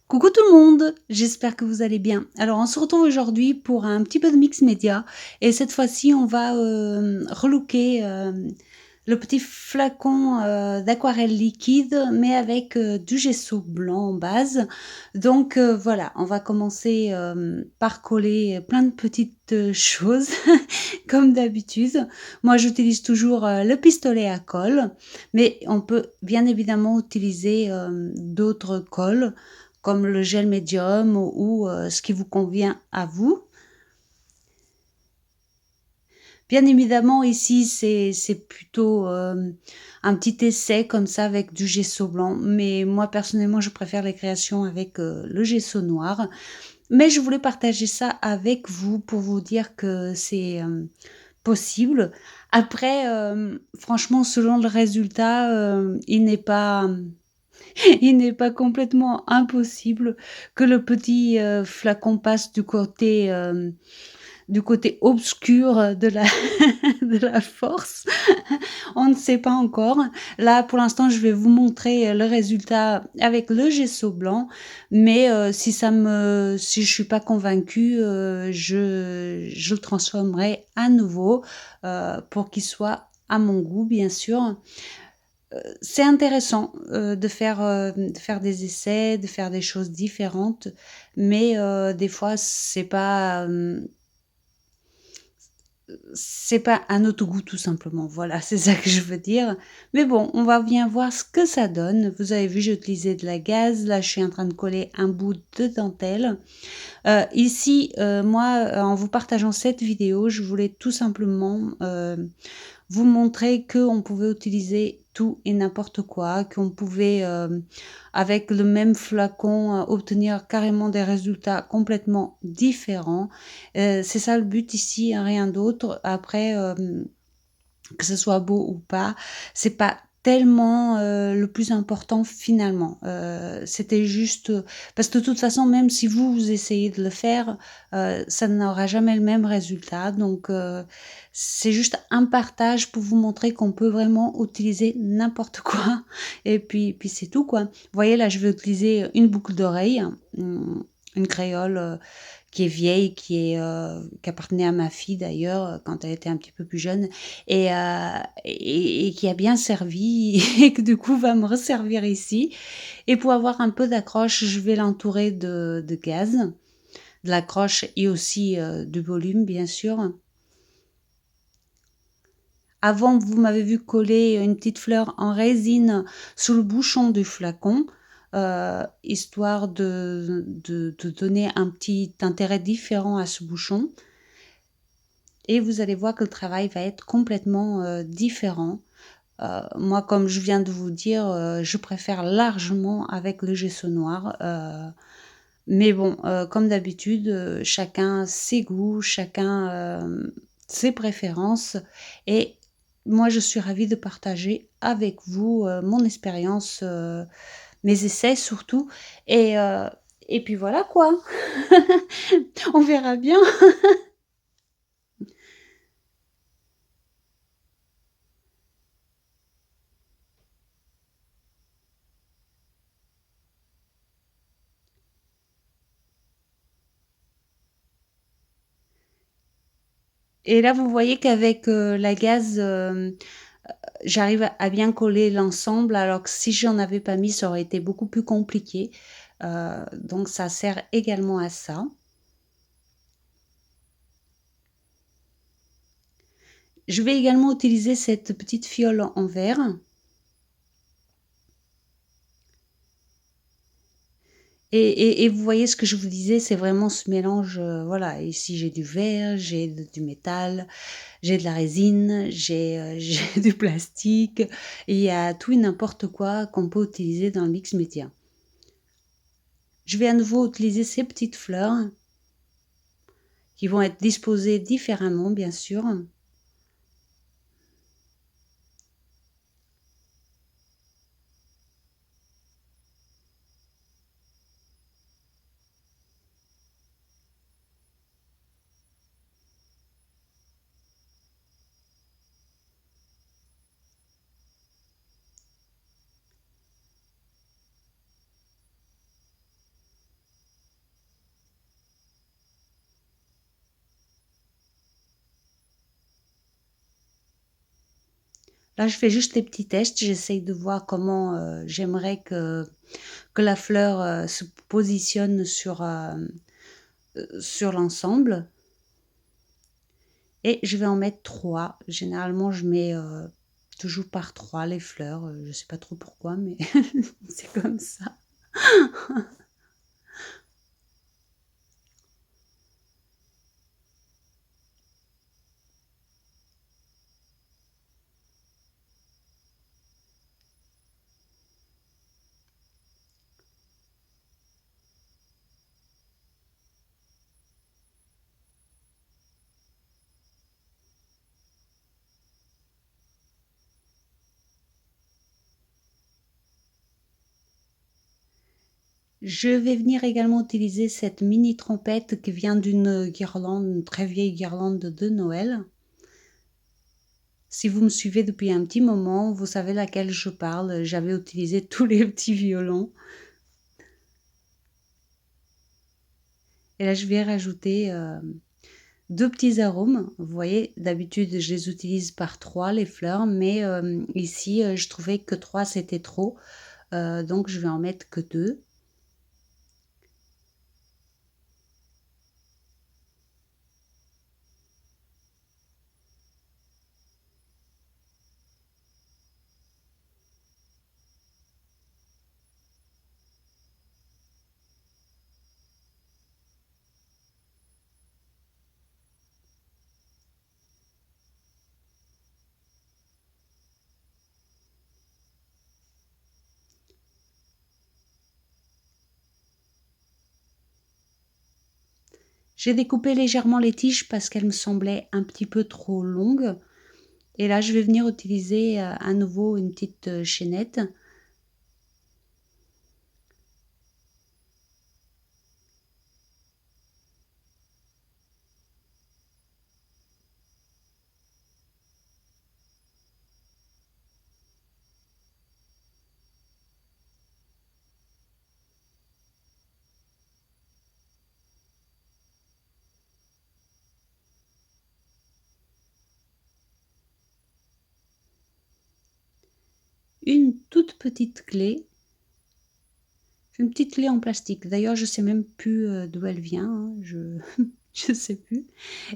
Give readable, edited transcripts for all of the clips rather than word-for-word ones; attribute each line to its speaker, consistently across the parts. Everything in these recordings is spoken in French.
Speaker 1: Coucou tout le monde, j'espère que vous allez bien. Alors on se retrouve aujourd'hui pour un petit peu de mix média et cette fois-ci on va relooker le petit flacon d'aquarelle liquide mais avec du gesso blanc en base. Donc voilà, on va commencer par coller plein de petites choses comme d'habitude. Moi j'utilise toujours le pistolet à colle, mais on peut bien évidemment utiliser d'autres colles comme le gel médium ou ce qui vous convient à vous. Bien évidemment, ici, c'est plutôt un petit essai comme ça avec du gesso blanc, mais moi personnellement, je préfère les créations avec le gesso noir. Mais je voulais partager ça avec vous pour vous dire que c'est possible. Après, franchement, selon le résultat, il n'est pas complètement impossible que le petit flacon passe du côté obscur de la, de la force. On ne sait pas encore. Là, pour l'instant, je vais vous montrer le résultat avec le gesso blanc. Mais si je suis pas convaincue, je le transformerai à nouveau pour qu'il soit à mon goût, bien sûr. C'est intéressant, de faire des essais, de faire des choses différentes, mais des fois c'est pas à notre goût tout simplement. Voilà, c'est ça que je veux dire. Mais bon, on va bien voir ce que ça donne. Vous avez vu, j'ai utilisé de la gaze. Là, je suis en train de coller un bout de dentelle. Ici, moi, en vous partageant cette vidéo, je voulais tout simplement, vous montrer qu'on pouvait utiliser tout et n'importe quoi, qu'on pouvait, avec le même flacon, obtenir carrément des résultats complètement différents. C'est ça le but ici, hein, rien d'autre. Après, que ce soit beau ou pas, c'est pas tellement, le plus important finalement. C'était juste, parce que de toute façon, même si vous essayez de le faire, ça n'aura jamais le même résultat. Donc, c'est juste un partage pour vous montrer qu'on peut vraiment utiliser n'importe quoi et puis c'est tout quoi. Vous voyez là, je vais utiliser une boucle d'oreille, une créole, qui est vieille, qui appartenait à ma fille d'ailleurs, quand elle était un petit peu plus jeune et qui a bien servi et que du coup va me resservir ici. Et pour avoir un peu d'accroche, je vais l'entourer de gaze, de l'accroche et aussi du volume bien sûr. Avant, vous m'avez vu coller une petite fleur en résine sous le bouchon du flacon, histoire de donner un petit intérêt différent à ce bouchon. Et vous allez voir que le travail va être complètement différent. Moi, comme je viens de vous dire, je préfère largement avec le gesso noir. Mais bon, comme d'habitude, chacun ses goûts, chacun ses préférences. Et moi, je suis ravie de partager avec vous mon expérience, mes essais surtout. Et, euh, et puis voilà quoi. On verra bien. Et là, vous voyez qu'avec la gaze, j'arrive à bien coller l'ensemble, alors que si j'en avais pas mis, ça aurait été beaucoup plus compliqué. Donc ça sert également à ça. Je vais également utiliser cette petite fiole en verre. Et vous voyez ce que je vous disais, c'est vraiment ce mélange, voilà. Ici, j'ai du verre, du métal, j'ai de la résine, j'ai du plastique. Il y a tout et n'importe quoi qu'on peut utiliser dans le mix média. Je vais à nouveau utiliser ces petites fleurs qui vont être disposées différemment, bien sûr. Là, je fais juste des petits tests, j'essaye de voir comment, j'aimerais que la fleur, se positionne sur l'ensemble et je vais en mettre 3. Généralement, je mets, toujours par 3 les fleurs, je sais pas trop pourquoi, mais c'est comme ça. Je vais venir également utiliser cette mini trompette qui vient d'une guirlande, une très vieille guirlande de Noël. Si vous me suivez depuis un petit moment, vous savez laquelle je parle. J'avais utilisé tous les petits violons. Et là, je vais rajouter 2 petits arômes. Vous voyez, d'habitude, je les utilise par 3 les fleurs, mais ici, je trouvais que 3 c'était trop, donc je vais en mettre que 2. J'ai découpé légèrement les tiges parce qu'elles me semblaient un petit peu trop longues et là, je vais venir utiliser, à nouveau une petite, chaînette. Une toute petite clé. C'est une petite clé en plastique. D'ailleurs, je sais même plus, d'où elle vient, hein, je je sais plus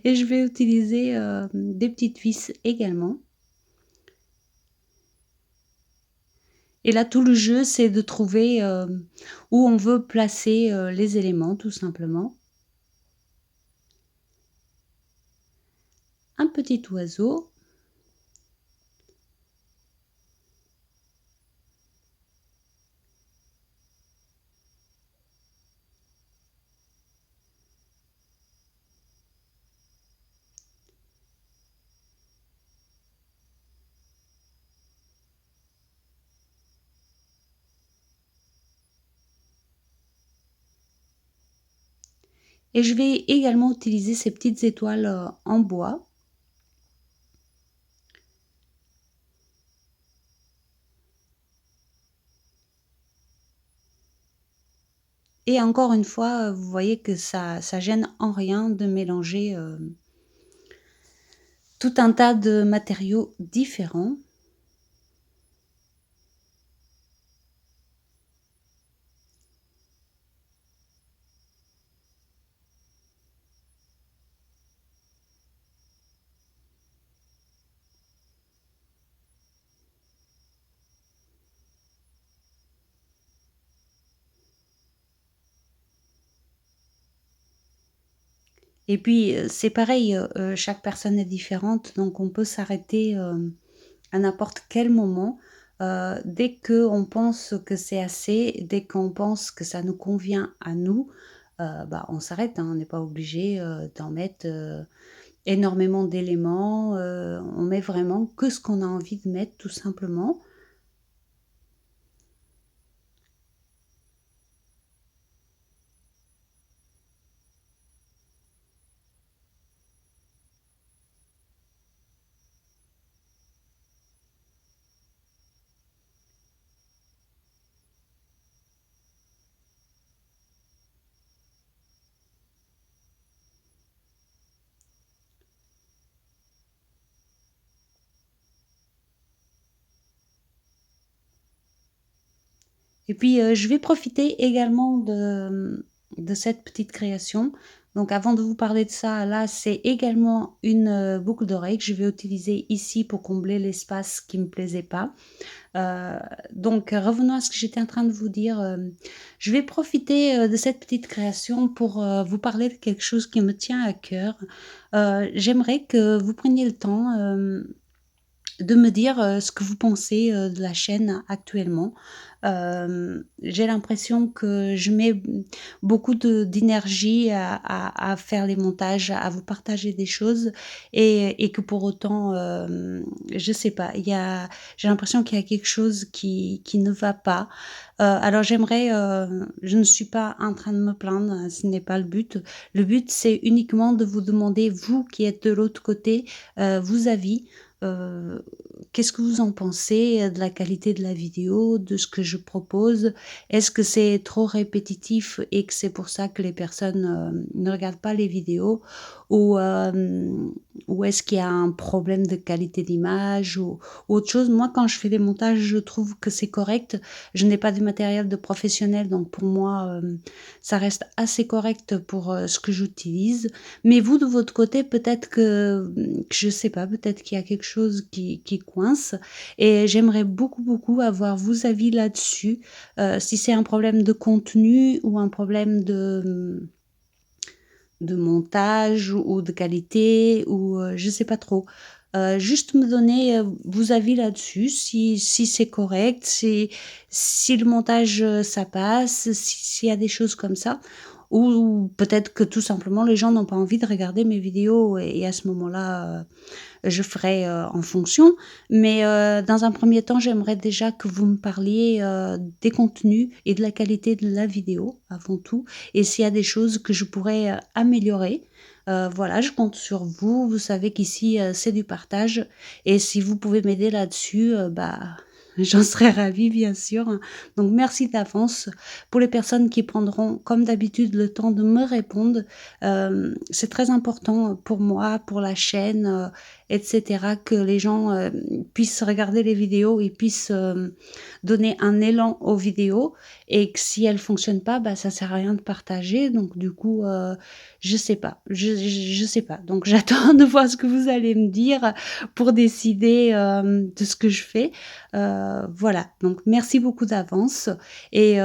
Speaker 1: et je vais utiliser, des petites vis également et là, tout le jeu, c'est de trouver, où on veut placer, les éléments, tout simplement. Un petit oiseau et je vais également utiliser ces petites étoiles, en bois. Et encore une fois, vous voyez que ça gêne en rien de mélanger, tout un tas de matériaux différents. Et puis, c'est pareil, chaque personne est différente, donc on peut s'arrêter, à n'importe quel moment. Dès qu'on pense que c'est assez, dès qu'on pense que ça nous convient à nous, bah, on s'arrête, hein. On n'est pas obligé, d'en mettre, énormément d'éléments, on met vraiment que ce qu'on a envie de mettre tout simplement. Et puis, je vais profiter également de cette petite création. Donc avant de vous parler de ça, là, c'est également une, boucle d'oreille que je vais utiliser ici pour combler l'espace qui me plaisait pas. Heu, donc revenons à ce que j'étais en train de vous dire, je vais profiter, de cette petite création pour, vous parler de quelque chose qui me tient à cœur. J'aimerais que vous preniez le temps, de me dire, ce que vous pensez, de la chaîne actuellement. J'ai l'impression que je mets beaucoup d'énergie à faire les montages, à vous partager des choses et que pour autant, je sais pas, j'ai l'impression qu'il y a quelque chose qui ne va pas. Alors j'aimerais, je ne suis pas en train de me plaindre, hein, ce n'est pas le but. Le but, c'est uniquement de vous demander, vous qui êtes de l'autre côté, vos avis. Heu, Qu'est-ce que vous en pensez, de la qualité de la vidéo, de ce que je propose? Est-ce que c'est trop répétitif et que c'est pour ça que les personnes, ne regardent pas les vidéos? Ou, ou est-ce qu'il y a un problème de qualité d'image ou autre chose? Moi, quand je fais des montages, je trouve que c'est correct. Je n'ai pas de matériel de professionnel, donc pour moi, ça reste assez correct pour, ce que j'utilise. Mais vous, de votre côté, peut-être que je sais pas, peut-être qu'il y a quelque chose qui coince et j'aimerais beaucoup, beaucoup avoir vos avis là-dessus, si c'est un problème de contenu ou un problème de montage ou de qualité ou, je sais pas trop. Juste me donner, vos avis là-dessus, si c'est correct, si le montage, ça passe, s'il y a des choses comme ça. Ou peut-être que tout simplement les gens n'ont pas envie de regarder mes vidéos et à ce moment-là, je ferai, en fonction. Mais, dans un premier temps, j'aimerais déjà que vous me parliez, des contenus et de la qualité de la vidéo, avant tout et s'il y a des choses que je pourrais, améliorer. Voilà, je compte sur vous. Vous savez qu'ici, c'est du partage et si vous pouvez m'aider là-dessus, bah, j'en serais ravie, bien sûr. Donc merci d'avance. Pour les personnes qui prendront, comme d'habitude, le temps de me répondre, c'est très important pour moi, pour la chaîne, et cetera, que les gens, puissent regarder les vidéos et puissent, donner un élan aux vidéos et que si elles fonctionnent pas, bah, ça sert à rien de partager donc du coup, je sais pas, je sais pas donc j'attends de voir ce que vous allez me dire pour décider, de ce que je fais. Voilà, donc merci beaucoup d'avance et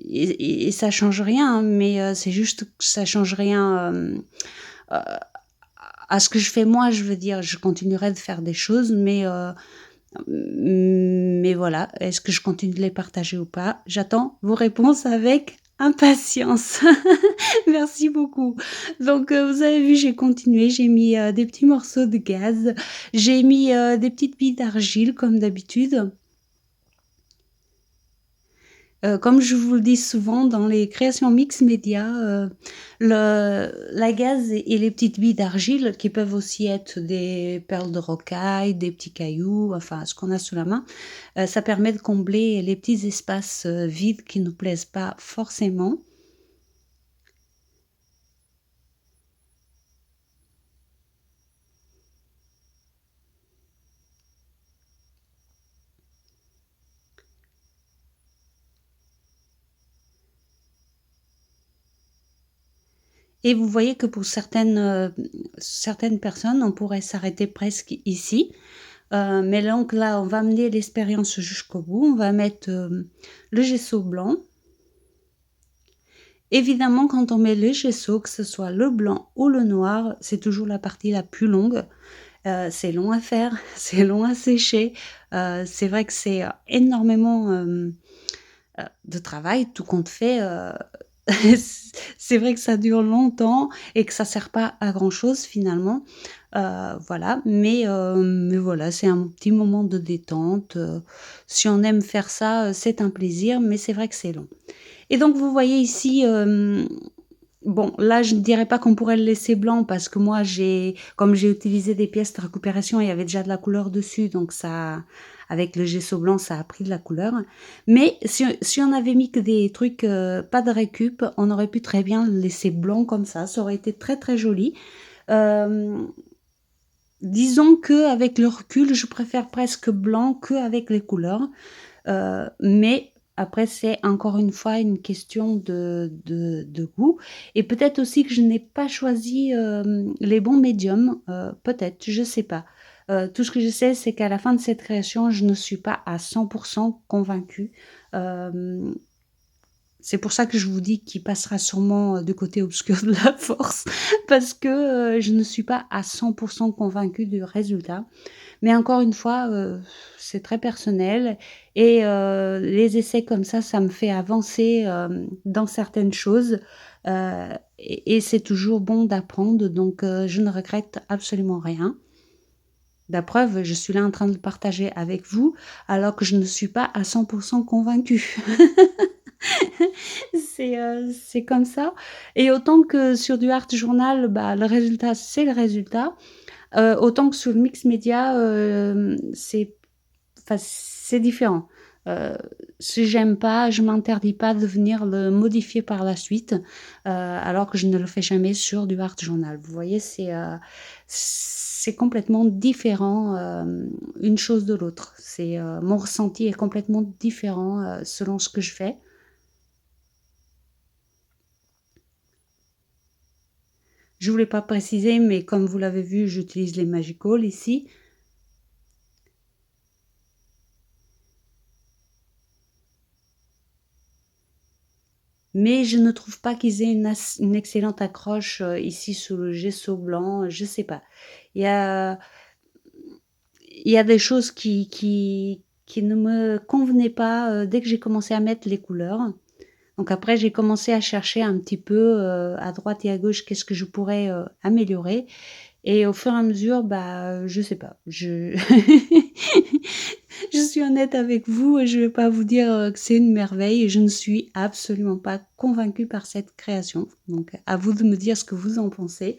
Speaker 1: et ça change rien, hein, mais c'est juste que ça change rien, heu à ce que je fais moi, je veux dire, je continuerai de faire des choses, mais voilà, est-ce que je continue de les partager ou pas? J'attends vos réponses avec impatience. Merci beaucoup. Donc, vous avez vu, j'ai continué, j'ai mis, des petits morceaux de gaz, j'ai mis, des petites billes d'argile comme d'habitude. Comme je vous le dis souvent dans les créations mix média, le la gaze et les petites billes d'argile qui peuvent aussi être des perles de rocaille, des petits cailloux, enfin ce qu'on a sous la main, ça permet de combler les petits espaces, vides qui nous plaisent pas forcément. Et vous voyez que pour certaines personnes, on pourrait s'arrêter presque ici, mais donc là, on va mener l'expérience jusqu'au bout. On va mettre, le gesso blanc. Évidemment, quand on met le gesso, que ce soit le blanc ou le noir, c'est toujours la partie la plus longue. C'est long à faire, c'est long à sécher. C'est vrai que c'est, énormément, de travail, tout compte fait, c'est vrai que ça dure longtemps et que ça sert pas à grand chose finalement. Voilà, mais voilà, c'est un petit moment de détente, si on aime faire ça, c'est un plaisir, mais c'est vrai que c'est long. Et donc vous voyez ici, bon là je ne dirais pas qu'on pourrait le laisser blanc parce que moi comme j'ai utilisé des pièces de récupération, il y avait déjà de la couleur dessus donc ça avec le gesso blanc, ça a pris de la couleur. Mais si on avait mis que des trucs, pas de récup, on aurait pu très bien le laisser blanc comme ça aurait été très, très joli. Hem, Disons qu'avec le recul, je préfère presque blanc qu'avec les couleurs. Mais Après, c'est encore une fois une question de goût et peut-être aussi que je n'ai pas choisi, les bons médiums, peut-être, je sais pas. Tout ce que je sais, c'est qu'à la fin de cette création, je ne suis pas à 100 convaincue. Hem, c'est pour ça que je vous dis qu'il passera sûrement, du côté obscur de la force parce que, je ne suis pas à 100 convaincue du résultat. Mais encore une fois, c'est très personnel et les essais comme ça me fait avancer, dans certaines choses, et c'est toujours bon d'apprendre donc je ne regrette absolument rien. La preuve, je suis là en train de le partager avec vous, alors que je ne suis pas à 100 convaincue. C'est comme ça et autant que sur du art journal, bah, le résultat, c'est le résultat, autant que sur le mix média, c'est enfin, c'est différent. Heu, si j'aime pas, je m'interdis pas de venir le modifier par la suite, alors que je ne le fais jamais sur du art journal. Vous voyez, c'est complètement différent, une chose de l'autre. Mon ressenti est complètement différent, selon ce que je fais. Je voulais pas préciser, mais comme vous l'avez vu, j'utilise les Magical ici. Mais je ne trouve pas qu'ils aient une excellente accroche, ici sous le gesso blanc, je sais pas. Il y a il y a des choses qui ne me convenaient pas, dès que j'ai commencé à mettre les couleurs. Donc après j'ai commencé à chercher un petit peu, à droite et à gauche qu'est-ce que je pourrais, améliorer et au fur et à mesure, bah, je sais pas, je je suis honnête avec vous et je vais pas vous dire, que c'est une merveille. Je ne suis absolument pas convaincue par cette création. Donc à vous de me dire ce que vous en pensez.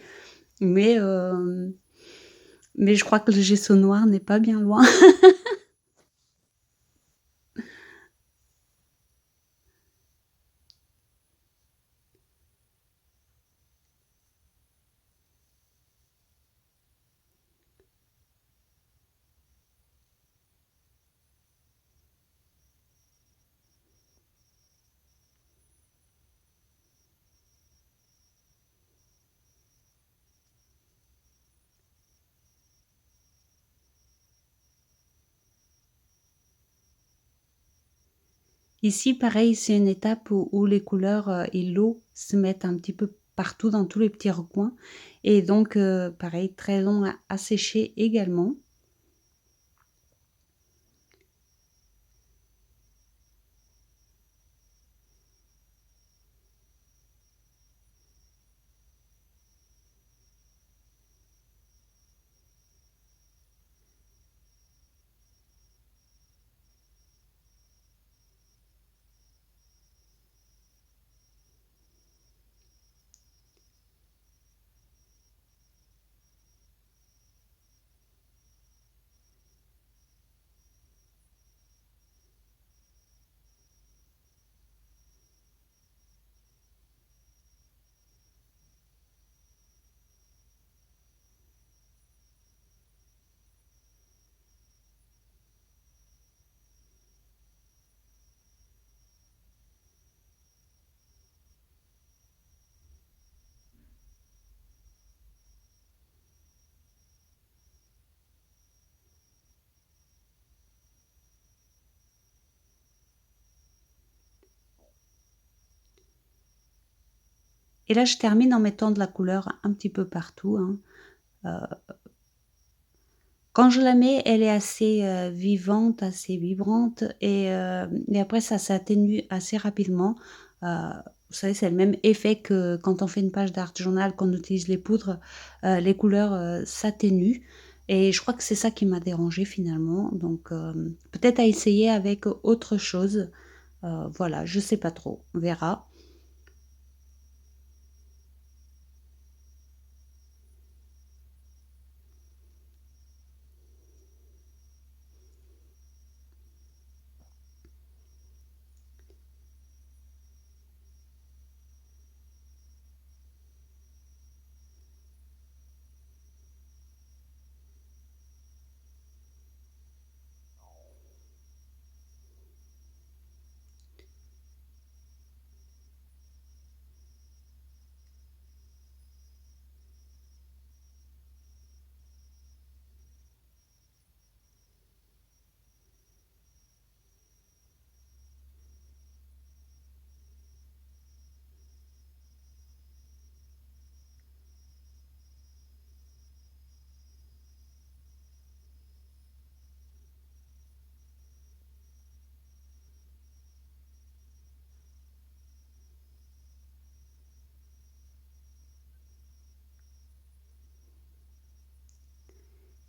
Speaker 1: Mais, mais je crois que le gesso noir n'est pas bien loin. Ici, pareil, c'est une étape où les couleurs, et l'eau se mettent un petit peu partout dans tous les petits recoins et donc, pareil, très long à sécher également. Et là, je termine en mettant de la couleur un petit peu partout, hein. Quand je la mets, elle est assez, vivante, assez vibrante et après ça s'atténue assez rapidement. Heu, vous savez, c'est le même effet que quand on fait une page d'art journal, qu'on utilise les poudres, les couleurs, s'atténuent et je crois que c'est ça qui m'a dérangée finalement donc peut-être à essayer avec autre chose. Voilà, je sais pas trop, on verra.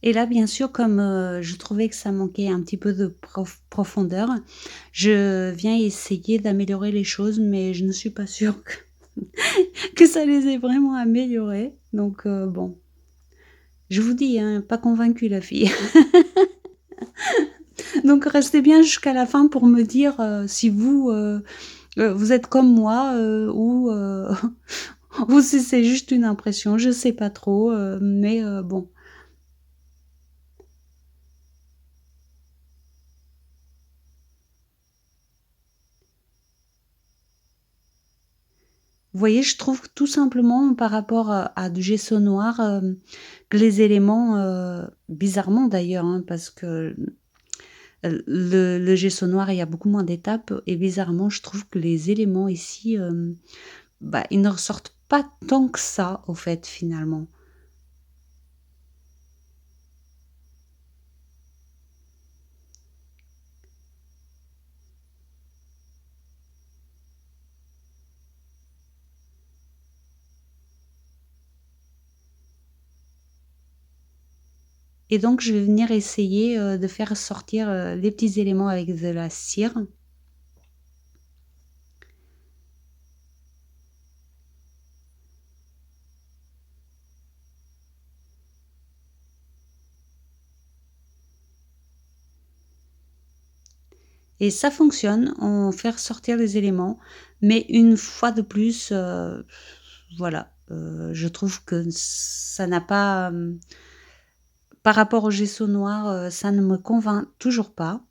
Speaker 1: Et là, bien sûr, comme, je trouvais que ça manquait un petit peu de profondeur, je viens essayer d'améliorer les choses, mais je ne suis pas sûre que ça les ait vraiment améliorées. Donc, bon, je vous dis, hein, pas convaincue la fille. Donc restez bien jusqu'à la fin pour me dire, si vous, vous êtes comme moi, ou, ou si c'est juste une impression, je sais pas trop, mais, bon. Vous voyez, je trouve tout simplement par rapport à du gesso noir, que les éléments, bizarrement d'ailleurs, hein, parce que, le gesso noir, il y a beaucoup moins d'étapes et bizarrement, je trouve que les éléments ici, bah, ils ne ressortent pas tant que ça, au fait, finalement. Et donc je vais venir essayer, de faire sortir, les petits éléments avec de la cire. Et ça fonctionne, on fait ressortir les éléments, mais une fois de plus, voilà, je trouve que ça n'a pas, par rapport au gesso noir, ça ne me convainc toujours pas.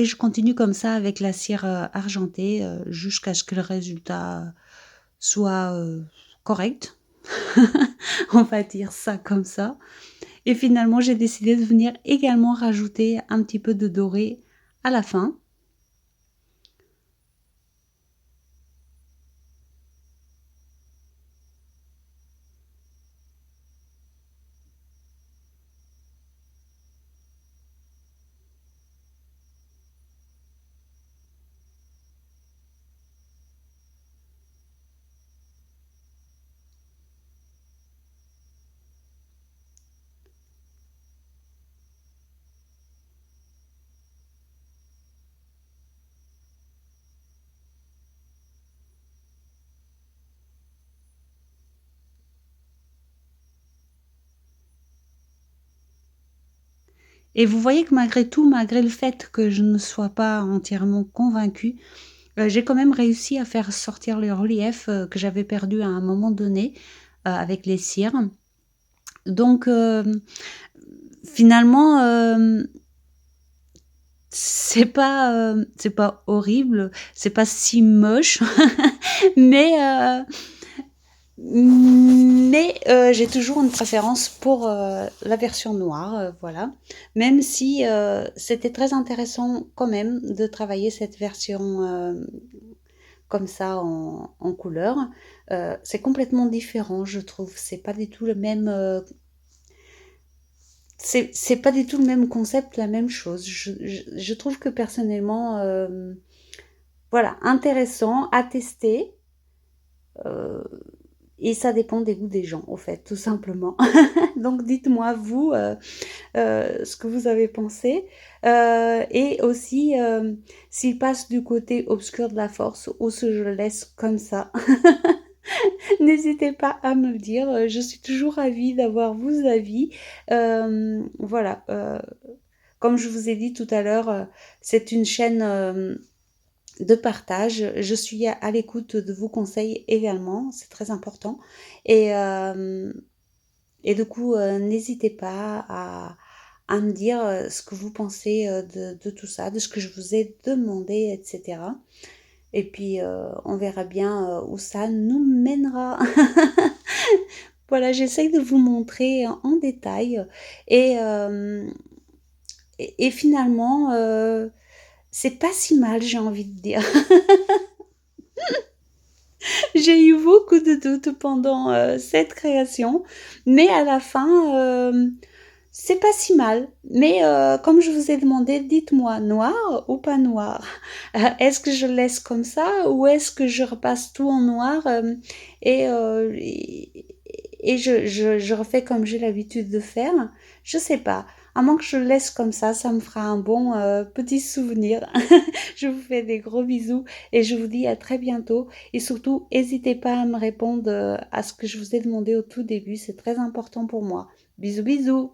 Speaker 1: Et je continue comme ça avec la cire, argentée, jusqu'à ce que le résultat soit, correct. On va dire ça comme ça. Et finalement, j'ai décidé de venir également rajouter un petit peu de doré à la fin. Et vous voyez que malgré tout, malgré le fait que je ne sois pas entièrement convaincue, j'ai quand même réussi à faire sortir le relief, que j'avais perdu à un moment donné, avec les cires. Donc, finalement, c'est pas horrible, c'est pas si moche, mais, j'ai toujours une préférence pour, la version noire, voilà. Même si, c'était très intéressant quand même de travailler cette version, comme ça en couleur. C'est complètement différent, je trouve. C'est pas du tout le même, c'est pas du tout le même concept, la même chose. Je trouve que personnellement, voilà, intéressant à tester, heu et ça dépend des goûts des gens, au fait, tout simplement. Donc dites-moi vous, ce que vous avez pensé, et aussi, s'il passe du côté obscur de la force ou si je le laisse comme ça. N'hésitez pas à me le dire, je suis toujours ravie d'avoir vos avis. Voilà, comme je vous ai dit tout à l'heure, c'est une chaîne, de partage. Je suis à l'écoute de vos conseils également, c'est très important et hem et du coup, n'hésitez pas à me dire, ce que vous pensez, de tout ça, de ce que je vous ai demandé et cetera et puis, on verra bien, où ça nous mènera. Voilà, j'essaye de vous montrer en détail et hem et finalement, c'est pas si mal, j'ai envie de dire. J'ai eu beaucoup de doutes pendant, cette création, mais à la fin, c'est pas si mal. Mais, comme je vous ai demandé, dites-moi noir ou pas noir? Est-ce que je laisse comme ça ou est-ce que je repasse tout en noir, et je refais comme j'ai l'habitude de faire? Je sais pas. À moins que je le laisse comme ça me fera un bon, petit souvenir. Je vous fais des gros bisous et je vous dis à très bientôt et surtout hésitez pas à me répondre, à ce que je vous ai demandé au tout début, c'est très important pour moi. Bisous, bisous.